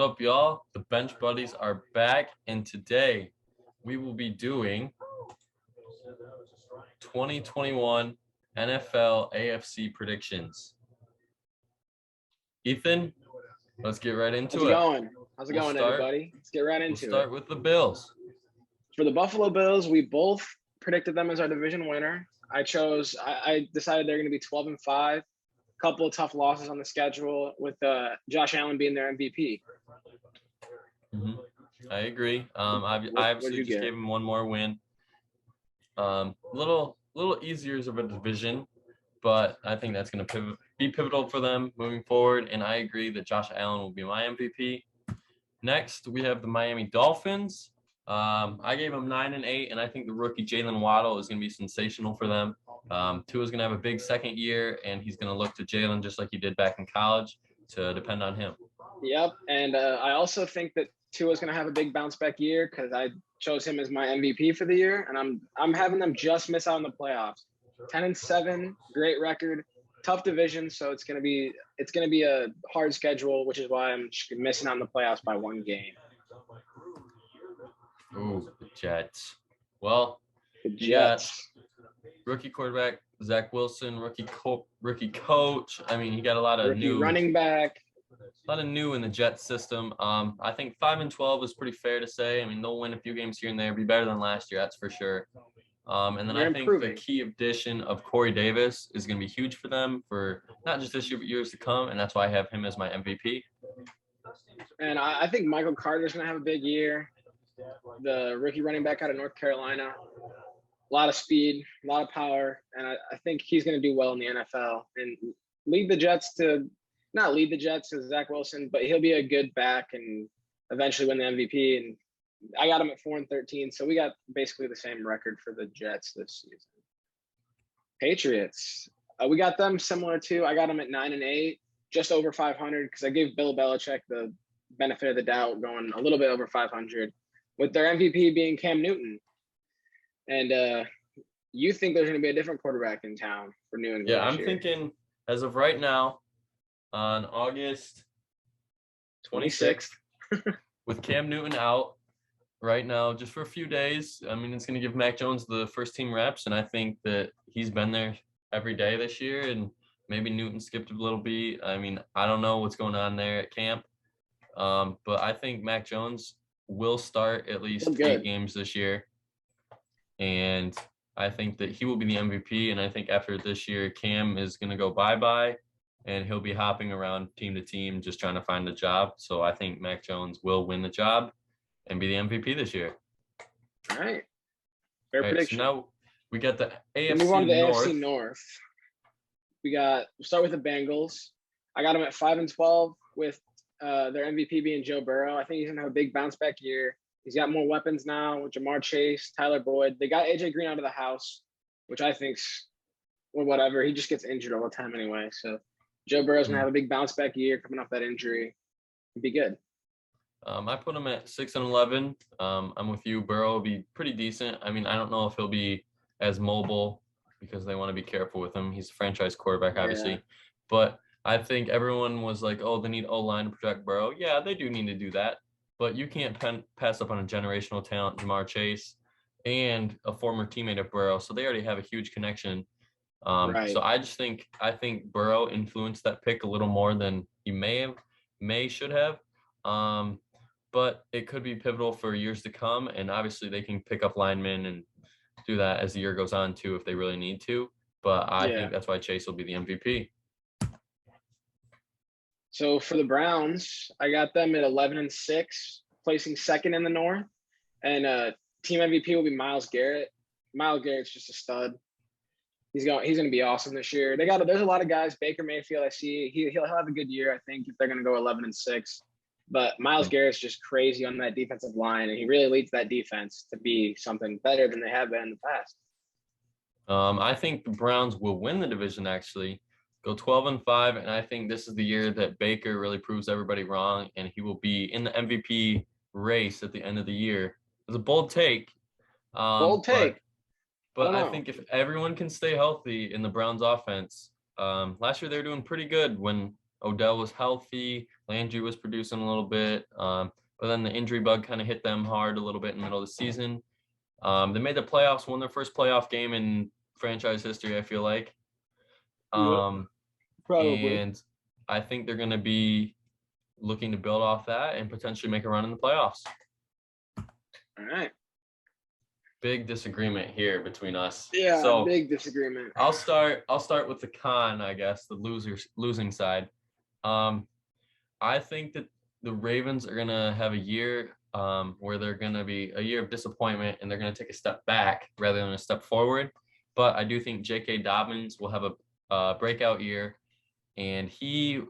up, y'all? The Bench Buddies are back, and today we will be doing 2021 NFL AFC predictions. Ethan, let's get right into it. How's it going, everybody? Let's get right into it. We'll start with the Bills. For the Buffalo Bills, we both predicted them as our division winner. I decided they're going to be 12-5. Couple of tough losses on the schedule with Josh Allen being their MVP. Mm-hmm. I agree. I obviously just gave him one more win. Little easier of a division, but I think that's going to be pivotal for them moving forward. And I agree that Josh Allen will be my MVP. Next, we have the Miami Dolphins. I gave them 9-8, and I think the rookie Jalen Waddle is going to be sensational for them. Tua's going to have a big second year, and he's going to look to Jalen just like he did back in college to depend on him. Yep, and I also think that Tua's going to have a big bounce back year because I chose him as my MVP for the year, and I'm having them just miss out on the playoffs. 10-7, great record, tough division, so it's going to be a hard schedule, which is why I'm missing out on the playoffs by one game. Ooh, the Jets. Well, the Jets. Rookie quarterback Zach Wilson, rookie coach. I mean, he got a lot of new running back. A lot of new in the Jets system. I think 5-12 is pretty fair to say. I mean, they'll win a few games here and there, be better than last year, that's for sure. And then I think the key addition of Corey Davis is going to be huge for them for not just this year, but years to come, and that's why I have him as my MVP. And I think Michael Carter's going to have a big year. The rookie running back out of North Carolina. A lot of speed, a lot of power, and I think he's going to do well in the NFL and not lead the Jets as Zach Wilson, but he'll be a good back and eventually win the MVP. And I got him at 4-13, so we got basically the same record for the Jets this season. Patriots, we got them similar too. I got them at 9-8, just over 500 because I gave Bill Belichick the benefit of the doubt, going a little bit over 500, with their MVP being Cam Newton. And you think there's going to be a different quarterback in town for New England? Yeah, I'm thinking as of right now, on August 26th, with Cam Newton out right now just for a few days. I mean, it's going to give Mac Jones the first team reps, and I think that he's been there every day this year, and maybe Newton skipped a little beat. I mean, I don't know what's going on there at camp, but I think Mac Jones will start at least 8 games this year. And I think that he will be the MVP. And I think after this year, Cam is going to go bye-bye, and he'll be hopping around team to team just trying to find a job. So I think Mac Jones will win the job and be the MVP this year. All right. Fair prediction. So now we got the AFC North. Move on to the AFC North. We'll start with the Bengals. I got them at 5-12 with their MVP being Joe Burrow. I think he's going to have a big bounce back year. He's got more weapons now with Jamar Chase, Tyler Boyd. They got AJ Green out of the house, which I think's whatever. He just gets injured all the time anyway. So Joe Burrow's going to have a big bounce back year coming off that injury. It'd be good. I put him at 6-11. I'm with you. Burrow will be pretty decent. I mean, I don't know if he'll be as mobile because they want to be careful with him. He's a franchise quarterback, obviously. Yeah. But I think everyone was like, oh, they need O-line to protect Burrow. Yeah, they do need to do that. But you can't pass up on a generational talent, Jamar Chase, and a former teammate of Burrow. So they already have a huge connection. Right. So I think Burrow influenced that pick a little more than he should have. But it could be pivotal for years to come. And obviously they can pick up linemen and do that as the year goes on too, if they really need to. But I think that's why Chase will be the MVP. So for the Browns, I got them at 11-6, placing second in the North. And team MVP will be Myles Garrett. Myles Garrett's just a stud. He's going to be awesome this year. There's a lot of guys. Baker Mayfield, I see he'll have a good year, I think, if they're going to go 11-6. But Myles Garrett's just crazy on that defensive line, and he really leads that defense to be something better than they have been in the past. I think the Browns will win the division, actually. Go 12-5, and I think this is the year that Baker really proves everybody wrong, and he will be in the MVP race at the end of the year. It's a bold take. But I think if everyone can stay healthy in the Browns offense, last year they were doing pretty good when Odell was healthy. Landry was producing a little bit. But then the injury bug kind of hit them hard a little bit in the middle of the season. They made the playoffs, won their first playoff game in franchise history, I feel like. Yep, probably. And I think they're going to be looking to build off that and potentially make a run in the playoffs. All right. Big disagreement here between us. Yeah, so big disagreement. I'll start with the con, I guess, the losing side. I think that the Ravens are gonna have a year where they're gonna be a year of disappointment and they're gonna take a step back rather than a step forward. But I do think J.K. Dobbins will have a breakout year, and him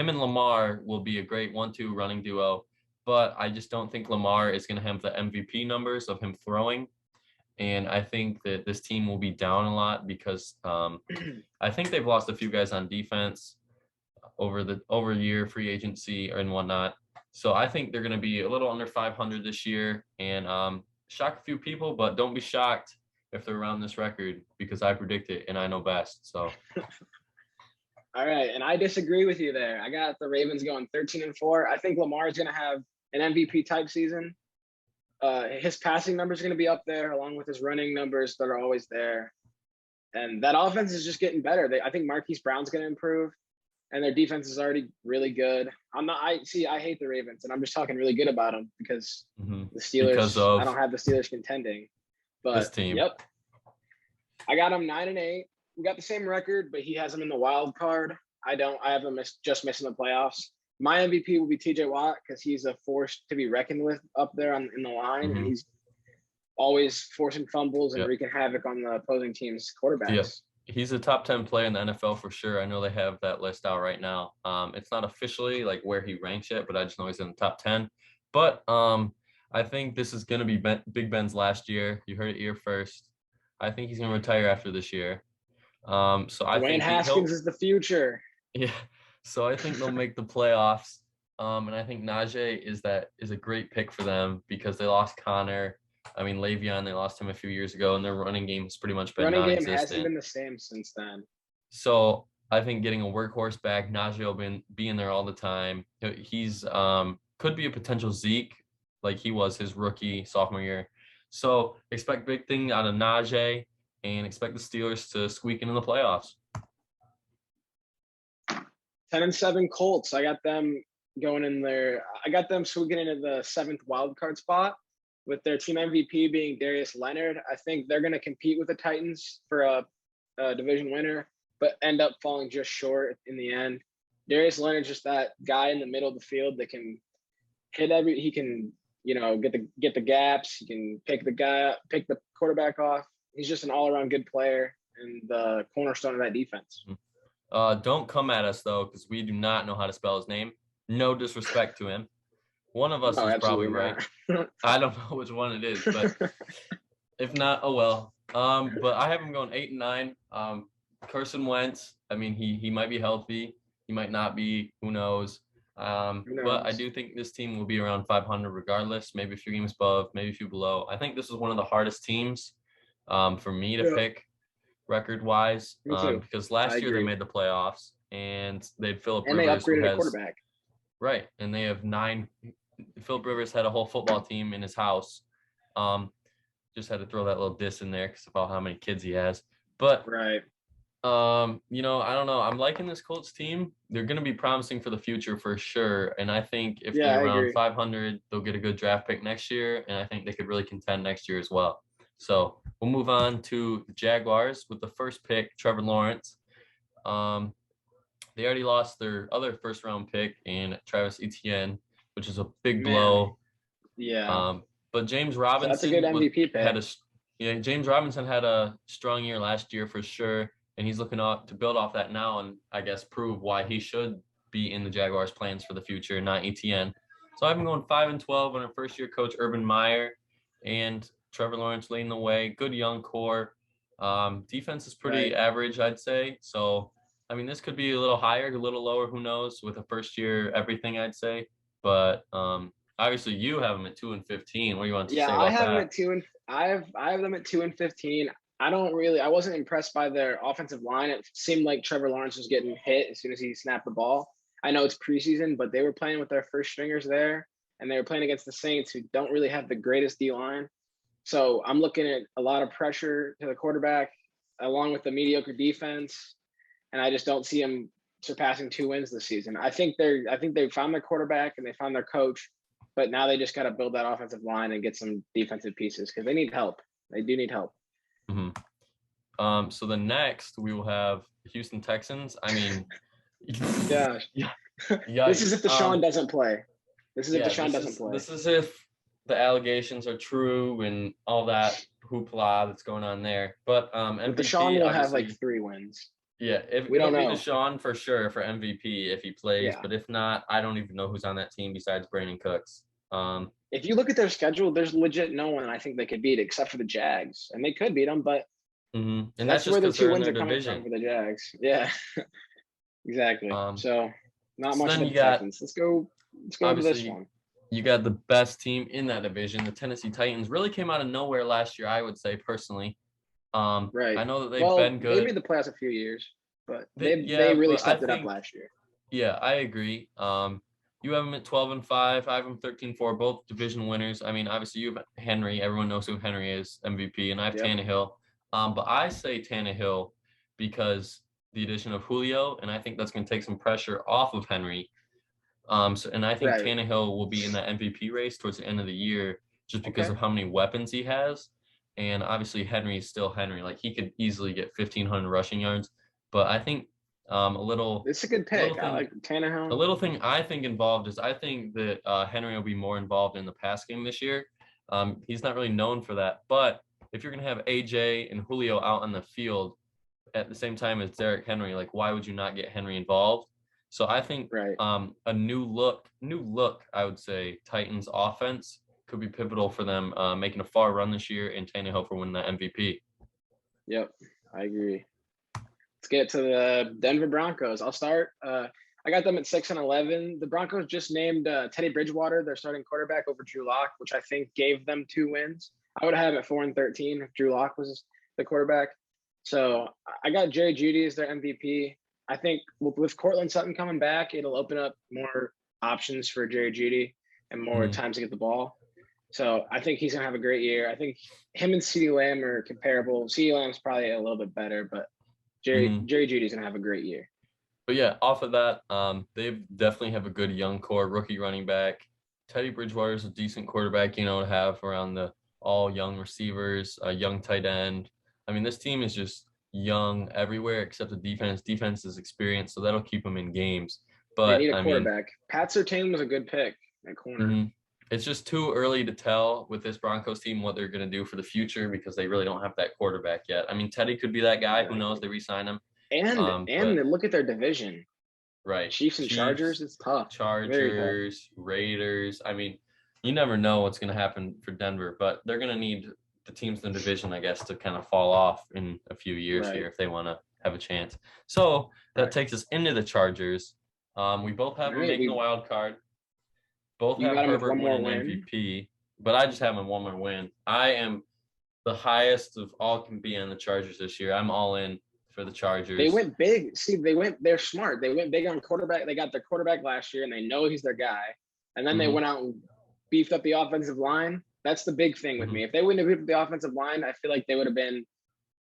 and Lamar will be a great 1-2 running duo. But I just don't think Lamar is going to have the MVP numbers of him throwing. And I think that this team will be down a lot because I think they've lost a few guys on defense over year free agency and whatnot. So I think they're going to be a little under 500 this year and shock a few people, but don't be shocked if they're around this record because I predict it and I know best. So. All right, and I disagree with you there. I got the Ravens going 13-4. I think Lamar is going to have an MVP type season. His passing numbers are going to be up there along with his running numbers that are always there. And that offense is just getting better. I think Marquise Brown's going to improve, and their defense is already really good. I hate the Ravens, and I'm just talking really good about them because the Steelers. I don't have the Steelers contending, but this team. Yep, I got them 9-8. We got the same record, but he has them in the wild card. I don't. I have them just missing the playoffs. My MVP will be T.J. Watt because he's a force to be reckoned with up there in the line, and he's always forcing fumbles and wreaking havoc on the opposing team's quarterbacks. Yep. He's a top 10 player in the NFL for sure. I know they have that list out right now. It's not officially like where he ranks yet, but I just know he's in the top 10. But I think this is going to be Big Ben's last year. You heard it here first. I think he's going to retire after this year. So I think Haskins is the future. Yeah. So I think they'll make the playoffs. And I think Najee is a great pick for them because they lost Connor. I mean, Le'Veon, they lost him a few years ago, and their running game has pretty much been non-existent. Running game hasn't been the same since then. So I think getting a workhorse back, Najee will be in there all the time. He's could be a potential Zeke, like he was his rookie sophomore year. So expect big thing out of Najee, and expect the Steelers to squeak into the playoffs. 10-7 Colts. I got them going in there. I got them squeaking into the 7th wild card spot with their team MVP being Darius Leonard. I think they're going to compete with the Titans for a division winner, but end up falling just short in the end. Darius Leonard's just that guy in the middle of the field that can hit he can, get the gaps. He can pick the quarterback off. He's just an all-around good player and the cornerstone of that defense. Don't come at us, though, because we do not know how to spell his name. No disrespect to him. One of us is probably right. I don't know which one it is, but if not, oh well. But I have him going 8-9. Carson Wentz, I mean, he might be healthy. He might not be. Who knows? But I do think this team will be around 500 regardless. Maybe a few games above, maybe a few below. I think this is one of the hardest teams for me to pick record-wise because last year they made the playoffs and they had Phillip Rivers. And they upgraded a quarterback. Right, and they have 9. Phillip Rivers had a whole football team in his house. Just had to throw that little diss in there because about how many kids he has. But right. I don't know. I'm liking this Colts team. They're going to be promising for the future for sure. And I think if they're around 500, they'll get a good draft pick next year. And I think they could really contend next year as well. So we'll move on to the Jaguars with the first pick, Trevor Lawrence. They already lost their other first-round pick in Travis Etienne, which is a big blow. Yeah. But James Robinson. That's a good MVP pick. James Robinson had a strong year last year for sure, and he's looking to build off that now and I guess prove why he should be in the Jaguars' plans for the future, not Etienne. So I've been going 5-12 under first-year coach Urban Meyer and Trevor Lawrence leading the way. Good young core. Defense is pretty average, I'd say. So, I mean, this could be a little higher, a little lower, who knows, with a first-year everything, I'd say. But obviously, you have them at 2-15. What do you want to say about that? Yeah, I have them at 2 I have them at 2-15. I wasn't impressed by their offensive line. It seemed like Trevor Lawrence was getting hit as soon as he snapped the ball. I know it's preseason, but they were playing with their first stringers there, and they were playing against the Saints, who don't really have the greatest D line. So I'm looking at a lot of pressure to the quarterback, along with the mediocre defense, and I just don't see them surpassing 2 wins this season. I think they found their quarterback and they found their coach, but now they just got to build that offensive line and get some defensive pieces because they need help. They do need help. Mm-hmm. So the next we will have Houston Texans. I mean, yeah. This is if Deshaun doesn't play. This is if Deshaun doesn't play. This is if the allegations are true and all that hoopla that's going on there. But MVP, Deshaun will have like 3 wins. Yeah, if we don't know, Deshaun for sure for MVP if he plays. Yeah. But if not, I don't even know who's on that team besides Brandon Cooks. If you look at their schedule, there's legit no one I think they could beat except for the Jags, and they could beat them, but and that's where the 2 wins are coming from for the Jags. Yeah, exactly. So not much of the Texans. Let's go to this one. You got the best team in that division. The Tennessee Titans really came out of nowhere last year, I would say personally. Right. I know that they've been good. They made the playoffs a few years, but they really stepped it up last year. Yeah, I agree. You have them at 12-5. I have them 13-4, both division winners. I mean, obviously you have Henry. Everyone knows who Henry is, MVP, and I have Tannehill. But I say Tannehill because the addition of Julio, and I think that's going to take some pressure off of Henry. And I think Tannehill will be in the MVP race towards the end of the year just because of how many weapons he has. And obviously Henry is still Henry. Like he could easily get 1,500 rushing yards. But I think it's a good pick. I like Tannehill. A little thing I think involved is I think that Henry will be more involved in the pass game this year. He's not really known for that. But if you're going to have AJ and Julio out on the field at the same time as Derrick Henry, like why would you not get Henry involved? So I think a new look, I would say, Titans offense could be pivotal for them making a far run this year and Tannehill for winning that MVP. Yep, I agree. Let's get to the Denver Broncos. I'll start. I got them at 6-11. The Broncos just named Teddy Bridgewater their starting quarterback over Drew Lock, which I think gave them 2 wins. I would have them at 4-13 if Drew Lock was the quarterback. So I got Jerry Jeudy as their MVP. I think with Cortland Sutton coming back, it'll open up more options for Jerry Jeudy and more times to get the ball. So I think he's going to have a great year. I think him and CeeDee Lamb are comparable. CeeDee Lamb's probably a little bit better, but Jerry Jeudy's going to have a great year. But yeah, off of that, they definitely have a good young core, rookie running back. Teddy Bridgewater is a decent quarterback, to have around the all young receivers, a young tight end. I mean, this team is just young everywhere except the defense. Defense is experienced, so that'll keep them in games. But they need a quarterback. Pat Surtain was a good pick at corner. It's just too early to tell with this Broncos team what they're going to do for the future because they really don't have that quarterback yet. I mean, Teddy could be that guy. Who knows? They re-sign him. And look at their division. Right. Chiefs and Chargers, it's tough. Chargers, Raiders. I mean, you never know what's going to happen for Denver, but they're going to need the teams in the division, I guess, to kind of fall off in a few years here if they want to have a chance. So that takes us into the Chargers. We both have them making a wild card. Both have Herbert winning MVP, but I just have him one more win. I am the highest of all can be on the Chargers this year. I'm all in for the Chargers. They went big. See, they're smart. They went big on quarterback. They got their quarterback last year, and they know he's their guy. And then they went out and beefed up the offensive line. That's the big thing with me. If they wouldn't have beefed up the offensive line, I feel like they would have been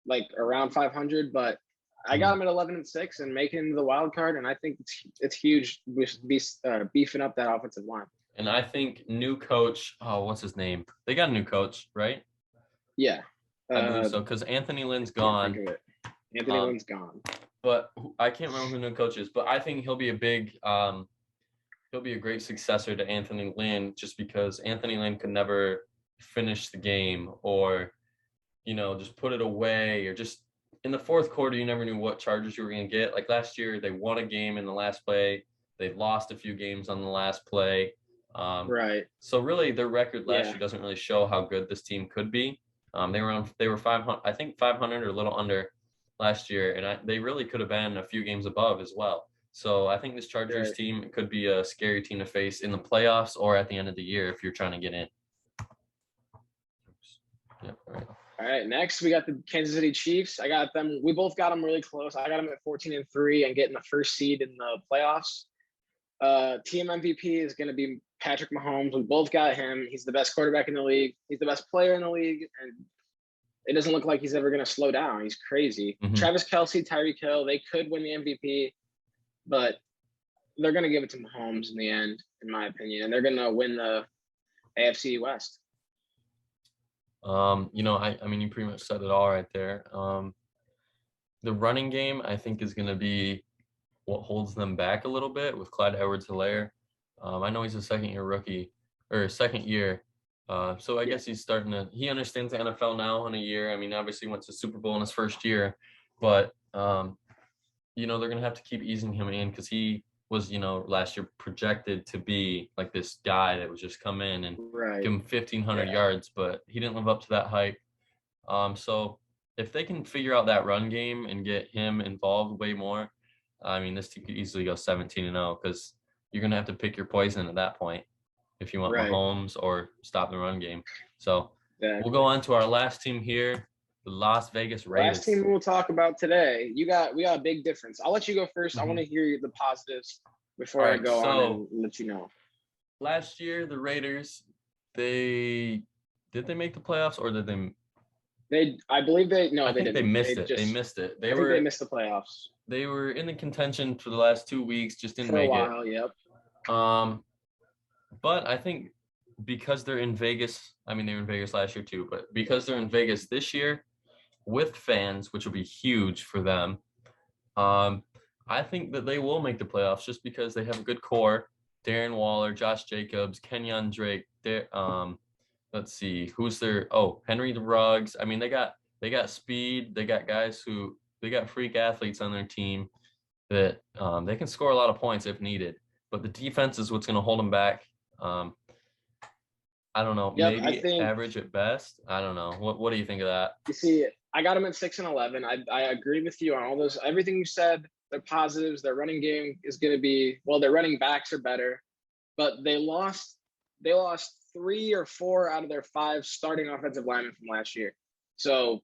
like around 500. But I got them at 11-6 and making the wild card, and I think it's huge. We should be beefing up that offensive line. And I think new coach. Oh, what's his name? They got a new coach, right? Yeah, I believe so because Anthony Lynn's gone. Anthony Lynn's gone. But I can't remember who the new coach is. But I think he'll be a great successor to Anthony Lynn just because Anthony Lynn could never finish the game or, just put it away or just in the fourth quarter, you never knew what Chargers you were going to get. Like last year, they won a game in the last play. They lost a few games on the last play. Right. So really their record last year doesn't really show how good this team could be. They were 500, I think 500 or a little under last year. And they really could have been a few games above as well. So I think this Chargers team could be a scary team to face in the playoffs or at the end of the year if you're trying to get in. Yep, all right. Next, we got the Kansas City Chiefs. I got them. We both got them really close. I got them at 14-3 and getting the first seed in the playoffs. Team MVP is going to be Patrick Mahomes. We both got him. He's the best quarterback in the league. He's the best player in the league, and it doesn't look like he's ever going to slow down. He's crazy. Mhm. Travis Kelce, Tyreek Hill, they could win the MVP, but they're going to give it to Mahomes in the end, in my opinion, and they're going to win the AFC West. I mean, you pretty much said it all right there. The running game, I think, is going to be what holds them back a little bit with Clyde Edwards-Helaire. I know he's a second-year rookie, or second year. So I guess he understands the NFL now in a year. I mean, obviously went to Super Bowl in his first year, but, they're going to have to keep easing him in because he was, last year projected to be like this guy that would just come in and give him 1,500 yards, but he didn't live up to that hype. So if they can figure out that run game and get him involved way more, I mean, this team could easily go 17-0 because you're going to have to pick your poison at that point if you want Mahomes or stop the run game. So we'll go on to our last team here, the Las Vegas Raiders. Last team we'll talk about today. We got a big difference. I'll let you go first. I want to hear the positives before I go on and let you know. Last year, the Raiders, did they make the playoffs or did they? I believe they didn't. They missed it. They missed it. They missed the playoffs. They were in the contention for the last 2 weeks, just didn't make it. For a while, yep. But I think because they're in Vegas, I mean, they were in Vegas last year too, but because they're in Vegas this year with fans, which will be huge for them, I think that they will make the playoffs just because they have a good core. Darren Waller, Josh Jacobs, Kenyon Drake. Let's see, who's there? Oh, Henry the Ruggs. I mean, they got speed. They got they got freak athletes on their team that they can score a lot of points if needed. But the defense is what's going to hold them back. I don't know. Yep, maybe average at best. I don't know. What do you think of that? You see, I got them at 6-11. I agree with you on all those. Everything you said. Their positives. Their running game is going to be their running backs are better, but they lost 3 or 4 out of their 5 starting offensive linemen from last year. So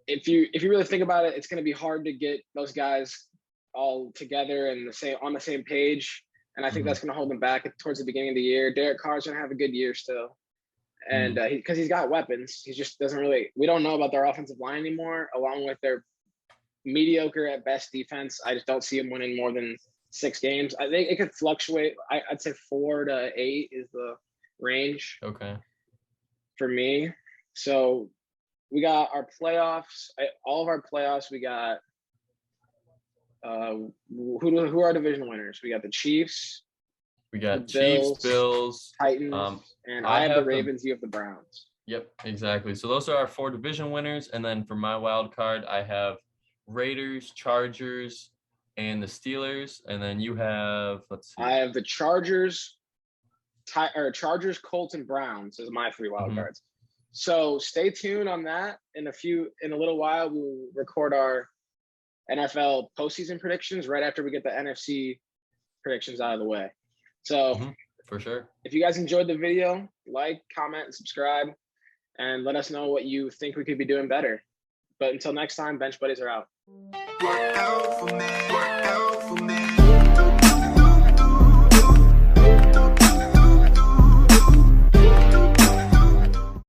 if you really think about it, it's going to be hard to get those guys all together and on the same page. And I think that's going to hold them back towards the beginning of the year. Derek Carr's going to have a good year still. And because he's got weapons, he just doesn't really – we don't know about their offensive line anymore, along with their mediocre at best defense. I just don't see him winning more than 6 games. I think it could fluctuate. I'd say 4 to 8 is the range. Okay. For me. So we got our playoffs. All of our playoffs, we got who are our division winners? We got the Chiefs. We got Chiefs, Bills, Titans, and I have the Ravens. You have the Browns. Yep, exactly. So those are our 4 division winners. And then for my wild card, I have Raiders, Chargers, and the Steelers. And then you have, let's see. I have the Chargers, Colts, and Browns as my 3 wild cards. So stay tuned on that. In a little while, we'll record our NFL postseason predictions right after we get the NFC predictions out of the way. So for sure. If you guys enjoyed the video, like, comment, and subscribe, and let us know what you think we could be doing better. But until next time, Bench Buddies are out. Work out for me.